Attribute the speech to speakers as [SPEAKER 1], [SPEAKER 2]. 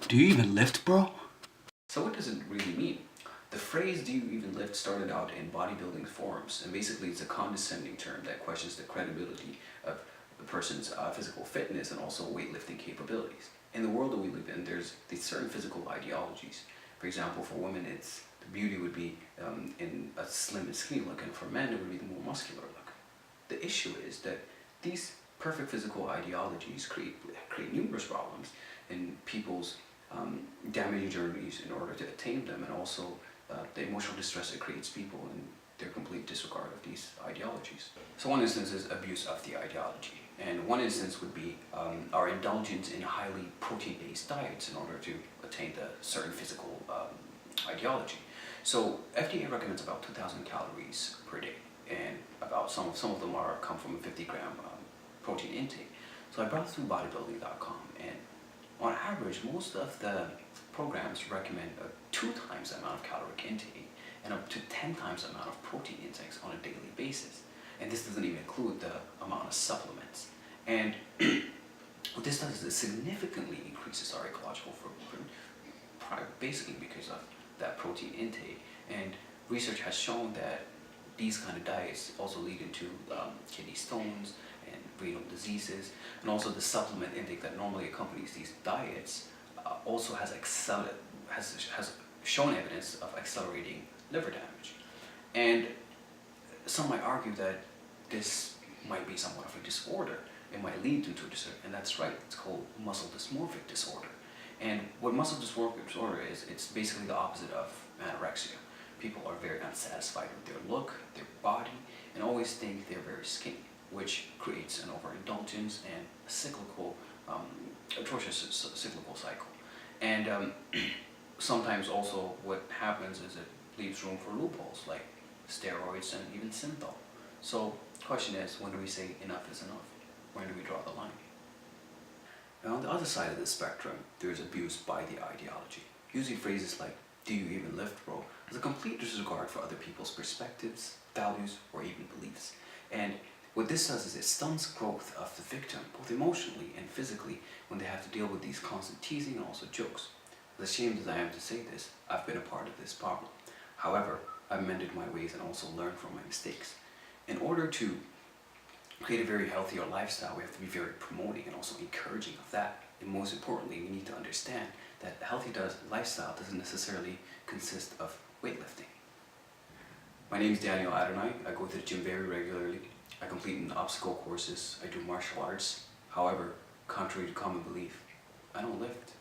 [SPEAKER 1] Do you even lift, bro?
[SPEAKER 2] So what does it really mean? The phrase "do you even lift" started out in bodybuilding forums, and basically it's a condescending term that questions the credibility of the person's physical fitness and also weightlifting capabilities. In the world that we live in, there's these certain physical ideologies. For example, for women, it's the beauty would be in a slim and skinny look, and for men, it would be the more muscular look. The issue is that these perfect physical ideologies create numerous problems in people's damaging journeys in order to attain them, and also the emotional distress it creates people in their complete disregard of these ideologies. So one instance is abuse of the ideology, and one instance would be our indulgence in highly protein-based diets in order to attain the certain physical ideology. So FDA recommends about 2,000 calories per day, and about some of them come from a 50-gram protein intake. So I browsed through bodybuilding.com, and on average, most of the programs recommend a 2 times the amount of caloric intake and up to 10 times the amount of protein intakes on a daily basis. And this doesn't even include the amount of supplements. And what this does is it significantly increases our ecological footprint, basically because of that protein intake. And research has shown that these kind of diets also lead into kidney stones and renal diseases, and also the supplement intake that normally accompanies these diets also has shown evidence of accelerating liver damage. And some might argue that this might be somewhat of a disorder. It might lead into a disorder, and that's right, it's called muscle dysmorphic disorder. And what muscle dysmorphic disorder is, it's basically the opposite of anorexia. People are very unsatisfied with their look, their body, and always think they're very skinny, which creates an overindulgence and a cyclical, atrocious cyclical cycle. And sometimes also what happens is it leaves room for loopholes like steroids and even synthol. So the question is, when do we say enough is enough? When do we draw the line? Now on the other side of the spectrum, there's abuse by the ideology. Using phrases like "do you even lift, bro?" is a complete disregard for other people's perspectives, values, or even beliefs. And what this does is it stunts growth of the victim, both emotionally and physically, when they have to deal with these constant teasing and also jokes. As ashamed as I am to say this, I've been a part of this problem. However, I've mended my ways and also learned from my mistakes. In order to create a very healthier lifestyle, we have to be very promoting and also encouraging of that. And most importantly, we need to understand that a healthy lifestyle doesn't necessarily consist of weightlifting. My name is Adonai. I go to the gym very regularly. I complete obstacle courses. I do martial arts. However, contrary to common belief, I don't lift.